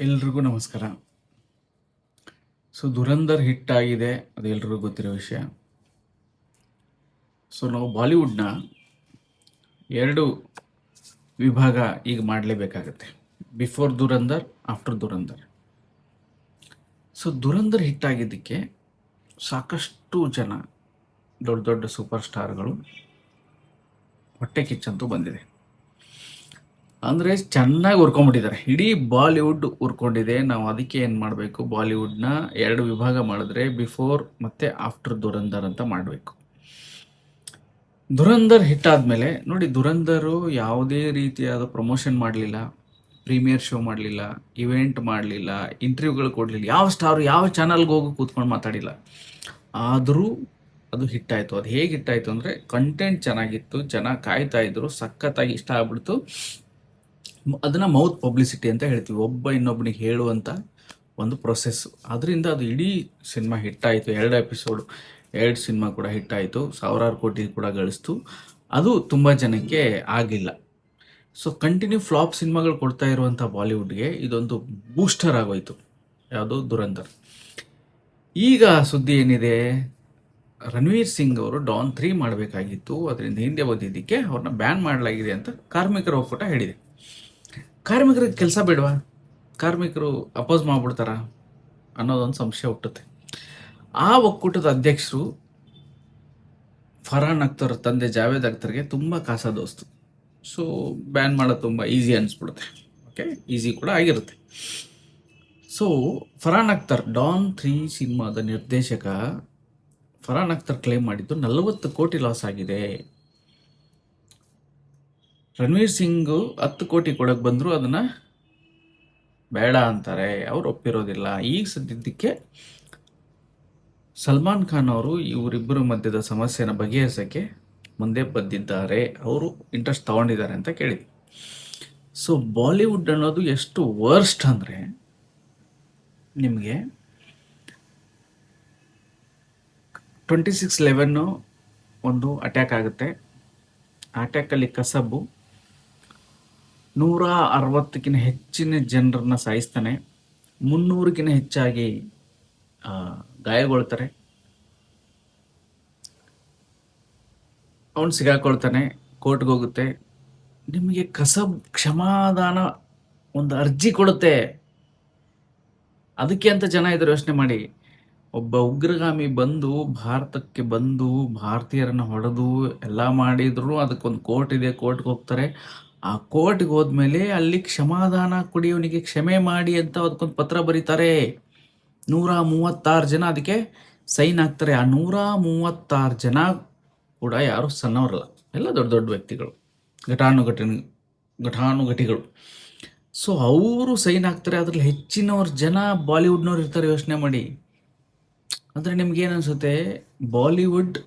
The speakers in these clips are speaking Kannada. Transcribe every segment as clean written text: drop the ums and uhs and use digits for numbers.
ಎಲ್ರಿಗೂ ನಮಸ್ಕಾರ. ಧುರಂಧರ್ ಹಿಟ್ ಆಗಿದೆ, ಅದು ಎಲ್ರಿಗೂ ಗೊತ್ತಿರೋ ವಿಷಯ. ನಾವು ಬಾಲಿವುಡ್ನ 2 ವಿಭಾಗ ಈಗ ಮಾಡಲೇಬೇಕಾಗತ್ತೆ. Before Dhurandhar, after Dhurandhar. Dhurandhar hit ಆಗಿದ್ದಕ್ಕೆ ಸಾಕಷ್ಟು ಜನ ದೊಡ್ಡ ದೊಡ್ಡ ಸೂಪರ್ ಸ್ಟಾರ್ಗಳು ಹೊಟ್ಟೆ ಕಿಚ್ಚಂತೂ ಬಂದಿದೆ. ಅಂದರೆ ಚೆನ್ನಾಗಿ ಉರ್ಕೊಂಡ್ಬಿಟ್ಟಿದ್ದಾರೆ. ಇಡೀ ಬಾಲಿವುಡ್ ಉರ್ಕೊಂಡಿದೆ. ನಾವು ಅದಕ್ಕೆ ಏನು ಮಾಡಬೇಕು, ಬಾಲಿವುಡ್ನ 2 ವಿಭಾಗ ಮಾಡಿದ್ರೆ ಬಿಫೋರ್ ಮತ್ತು ಆಫ್ಟರ್ ಧುರಂಧರ್ ಅಂತ ಮಾಡಬೇಕು. ಧುರಂಧರ್ ಹಿಟ್ ಆದಮೇಲೆ ನೋಡಿ, ಧುರಂಧರು ಯಾವುದೇ ರೀತಿಯಾದ ಪ್ರಮೋಷನ್ ಮಾಡಲಿಲ್ಲ, ಪ್ರೀಮಿಯರ್ ಶೋ ಮಾಡಲಿಲ್ಲ, ಇವೆಂಟ್ ಮಾಡಲಿಲ್ಲ, ಇಂಟರ್ವ್ಯೂಗಳು ಕೊಡಲಿಲ್ಲ, ಯಾವ ಸ್ಟಾರು ಯಾವ ಚಾನಲ್ಗೆ ಹೋಗಿ ಕೂತ್ಕೊಂಡು ಮಾತಾಡಿಲ್ಲ. ಆದರೂ ಅದು ಹಿಟ್ಟಾಯಿತು. ಅದು ಹೇಗೆ ಹಿಟ್ಟಾಯಿತು ಅಂದರೆ, ಕಂಟೆಂಟ್ ಚೆನ್ನಾಗಿತ್ತು, ಜನ ಕಾಯ್ತಾ ಇದ್ರು, ಸಖತ್ತಾಗಿ ಇಷ್ಟ ಆಗ್ಬಿಡ್ತು. ಅದನ್ನು ಮೌತ್ ಪಬ್ಲಿಸಿಟಿ ಅಂತ ಹೇಳ್ತೀವಿ, ಒಬ್ಬ ಇನ್ನೊಬ್ಬನಿಗೆ ಹೇಳುವಂಥ ಒಂದು ಪ್ರೊಸೆಸ್ಸು. ಅದರಿಂದ ಅದು ಇಡೀ ಸಿನಿಮಾ ಹಿಟ್ಟಾಯಿತು. 2 ಎಪಿಸೋಡು, 2 ಸಿನಿಮಾ ಕೂಡ ಹಿಟ್ಟಾಯಿತು, ಸಾವಿರಾರು ಕೋಟಿ ಕೂಡ ಗಳಿಸ್ತು. ಅದು ತುಂಬ ಜನಕ್ಕೆ ಆಗಿಲ್ಲ. ಕಂಟಿನ್ಯೂ ಫ್ಲಾಪ್ ಸಿನಿಮಾಗಳು ಕೊಡ್ತಾ ಇರುವಂಥ ಬಾಲಿವುಡ್ಗೆ ಇದೊಂದು ಬೂಸ್ಟರ್ ಆಗೋಯ್ತು. ಯಾವುದು, ಧುರಂಧರ್. ಈಗ ಸುದ್ದಿ ಏನಿದೆ, ರಣವೀರ್ ಸಿಂಗ್ ಅವರು ಡಾನ್ 3 ಮಾಡಬೇಕಾಗಿತ್ತು, ಅದರಿಂದ ಹಿಂದೆ ಬಂದಿದ್ದಕ್ಕೆ ಅವ್ರನ್ನ ಬ್ಯಾನ್ ಮಾಡಲಾಗಿದೆ ಅಂತ ಕಾರ್ಮಿಕರ ಒಕ್ಕೂಟ ಹೇಳಿದೆ. ಕಾರ್ಮಿಕರಿಗೆ ಕೆಲಸ ಬೇಡವಾ? ಕಾರ್ಮಿಕರು ಅಪೋಸ್ ಮಾಡ್ಬಿಡ್ತಾರ ಅನ್ನೋದೊಂದು ಸಂಶಯ ಹುಟ್ಟುತ್ತೆ. ಆ ಒಕ್ಕೂಟದ ಅಧ್ಯಕ್ಷರು ಫರ್ಹಾನ್ ಅಖ್ತರ್ ತಂದೆ ಜಾವೇದ್ ಅಖ್ತರ್ಗೆ ತುಂಬ ಕಾಸ ದೋಸ್ತು. ಬ್ಯಾನ್ ಮಾಡೋದು ತುಂಬ ಈಸಿ ಅನಿಸ್ಬಿಡುತ್ತೆ. ಓಕೆ, ಈಸಿ ಕೂಡ ಆಗಿರುತ್ತೆ. ಫರ್ಹಾನ್ ಅಖ್ತರ್ ಡಾನ್ 3 ಸಿನಿಮಾದ ನಿರ್ದೇಶಕ ಫರ್ಹಾನ್ ಅಖ್ತರ್ ಕ್ಲೇಮ್ ಮಾಡಿದ್ದು 40 ಕೋಟಿ ಲಾಸ್ ಆಗಿದೆ. ರಣವೀರ್ ಸಿಂಗ್ 10 ಕೋಟಿ ಕೊಡಕ್ಕೆ ಬಂದರೂ ಅದನ್ನು ಬೇಡ ಅಂತಾರೆ, ಅವ್ರು ಒಪ್ಪಿರೋದಿಲ್ಲ. ಈಗ ಸದ್ಯಕ್ಕೆ ಸಲ್ಮಾನ್ ಖಾನ್ ಅವರು ಇವರಿಬ್ಬರ ಮಧ್ಯದ ಸಮಸ್ಯೆನ ಬಗೆಹರಿಸೋಕ್ಕೆ ಮುಂದೆ ಬಂದಿದ್ದಾರೆ, ಅವರು ಇಂಟ್ರೆಸ್ಟ್ ತಗೊಂಡಿದ್ದಾರೆ ಅಂತ ಕೇಳಿದ್ವಿ. ಬಾಲಿವುಡ್ ಅನ್ನೋದು ಎಷ್ಟು ವರ್ಸ್ಟ್ ಅಂದರೆ, ನಿಮಗೆ 26/11 ಒಂದು ಅಟ್ಯಾಕ್ ಆಗುತ್ತೆ. ಆ ಅಟ್ಯಾಕಲ್ಲಿ ಕಸಬು 160ಕ್ಕಿಂತ ಹೆಚ್ಚಿನ ಜನರನ್ನ ಸಾಯಿಸ್ತಾನೆ, 300ಕ್ಕಿಂತ ಹೆಚ್ಚಾಗಿ ಗಾಯಗೊಳ್ತಾರೆ. ಅವನು ಸಿಗಾಕೊಳ್ತಾನೆ, ಕೋರ್ಟ್ಗೆ ಹೋಗುತ್ತೆ. ನಿಮಗೆ ಕಸಬ್ ಕ್ಷಮಾದಾನ ಒಂದು ಅರ್ಜಿ ಕೊಡುತ್ತೆ. ಅದಕ್ಕೆ ಅಂತ ಜನ ಇದ್ರು. ಯೋಚನೆ ಮಾಡಿ, ಒಬ್ಬ ಉಗ್ರಗಾಮಿ ಬಂದು ಭಾರತಕ್ಕೆ ಬಂದು ಭಾರತೀಯರನ್ನು ಹೊಡೆದು ಎಲ್ಲ ಮಾಡಿದ್ರು, ಅದಕ್ಕೊಂದು ಕೋರ್ಟ್ ಇದೆ, ಕೋರ್ಟ್ಗೆ ಹೋಗ್ತಾರೆ. ಆ ಕೋರ್ಟ್ಗೆ ಹೋದ್ಮೇಲೆ ಅಲ್ಲಿ ಕ್ಷಮಾದಾನ ಕೊಡಿ, ಅವನಿಗೆ ಕ್ಷಮೆ ಮಾಡಿ ಅಂತ ಅದಕ್ಕೊಂದು ಪತ್ರ ಬರೀತಾರೆ. 136 ಜನ ಅದಕ್ಕೆ ಸೈನ್ ಹಾಕ್ತಾರೆ. ಆ 136 ಜನ ಕೂಡ ಯಾರು ಸಣ್ಣವರಲ್ಲ, ಎಲ್ಲ ದೊಡ್ಡ ದೊಡ್ಡ ವ್ಯಕ್ತಿಗಳು, ಘಟಾನುಘಟಿಗಳು. ಅವರು ಸೈನ್ ಹಾಕ್ತಾರೆ. ಅದ್ರಲ್ಲಿ ಹೆಚ್ಚಿನವ್ರು ಜನ ಬಾಲಿವುಡ್ನವ್ರು ಇರ್ತಾರೆ. ಯೋಚನೆ ಮಾಡಿ. ಅಂದರೆ ನಿಮ್ಗೇನು ಅನಿಸುತ್ತೆ, ಬಾಲಿವುಡ್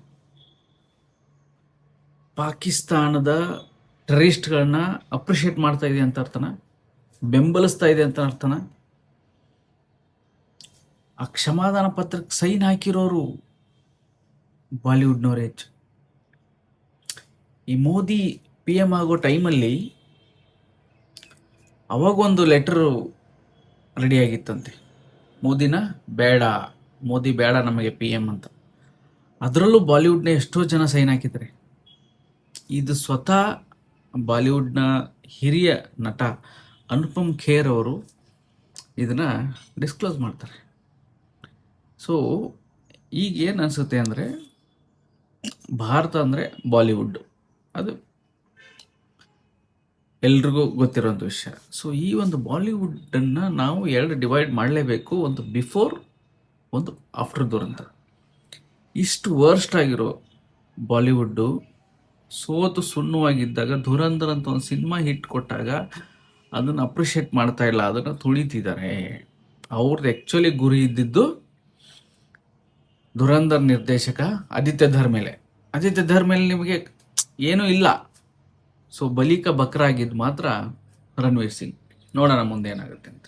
ಪಾಕಿಸ್ತಾನದ ಟೆರರಿಸ್ಟ್ಗಳನ್ನ ಅಪ್ರಿಷಿಯೇಟ್ ಮಾಡ್ತಾ ಇದೆ ಅಂತ ಅರ್ಥನ, ಬೆಂಬಲಿಸ್ತಾ ಇದೆ ಅಂತ ಅರ್ಥನ? ಆ ಕ್ಷಮಾದಾನ ಪತ್ರಕ್ಕೆ ಸೈನ್ ಹಾಕಿರೋರು ಬಾಲಿವುಡ್ನವರೇ ಹೆಚ್ಚು. ಈ ಮೋದಿ PM ಆಗೋ ಟೈಮಲ್ಲಿ ಅವಾಗೊಂದು ಲೆಟರು ರೆಡಿಯಾಗಿತ್ತಂತೆ, ಮೋದಿ ಬೇಡ ನಮಗೆ PM ಅಂತ. ಅದರಲ್ಲೂ ಬಾಲಿವುಡ್ನ ಎಷ್ಟೋ ಜನ ಸೈನ್ ಹಾಕಿದ್ದಾರೆ. ಇದು ಸ್ವತಃ ಬಾಲಿವುಡ್ನ ಹಿರಿಯ ನಟ ಅನುಪಮ್ ಖೇರ್ ಅವರು ಇದನ್ನು ಡಿಸ್ಕ್ಲೋಸ್ ಮಾಡ್ತಾರೆ. ಈಗ ಏನು ಅನಿಸುತ್ತೆ ಅಂದರೆ, ಭಾರತ ಅಂದರೆ ಬಾಲಿವುಡ್, ಅದು ಎಲ್ರಿಗೂ ಗೊತ್ತಿರೋಂಥ ವಿಷಯ. ಈ ಒಂದು ಬಾಲಿವುಡ್ಡನ್ನು ನಾವು 2 ಡಿವೈಡ್ ಮಾಡಲೇಬೇಕು, ಒಂದು ಬಿಫೋರ್, ಒಂದು ಆಫ್ಟರ್ ಧುರಂಧ. ಇಷ್ಟು ವರ್ಸ್ಟ್ ಆಗಿರೋ ಬಾಲಿವುಡ್ಡು ಸೋತು ಸುಣ್ಣವಾಗಿದ್ದಾಗ, ಧುರಂಧರ್ ಅಂತ ಒಂದು ಸಿನಿಮಾ ಹಿಟ್ ಕೊಟ್ಟಾಗ ಅದನ್ನು ಅಪ್ರಿಷಿಯೇಟ್ ಮಾಡ್ತಾ ಇಲ್ಲ, ಅದನ್ನು ತುಳಿತಿದ್ದಾರೆ. ಅವ್ರದ್ದು ಆ್ಯಕ್ಚುಲಿ ಗುರಿ ಇದ್ದಿದ್ದು ಧುರಂಧರ್ ನಿರ್ದೇಶಕ ಆದಿತ್ಯ ಧರ್ ಮೇಲೆ. ಆದಿತ್ಯ ಧರ್ ಮೇಲೆ ನಿಮಗೆ ಏನೂ ಇಲ್ಲ. ಬಲಿಕ ಬಕ್ರ ಆಗಿದ್ದು ಮಾತ್ರ ರಣವೀರ್ ಸಿಂಗ್. ನೋಡೋಣ ಮುಂದೆ ಏನಾಗುತ್ತೆ ಅಂತ.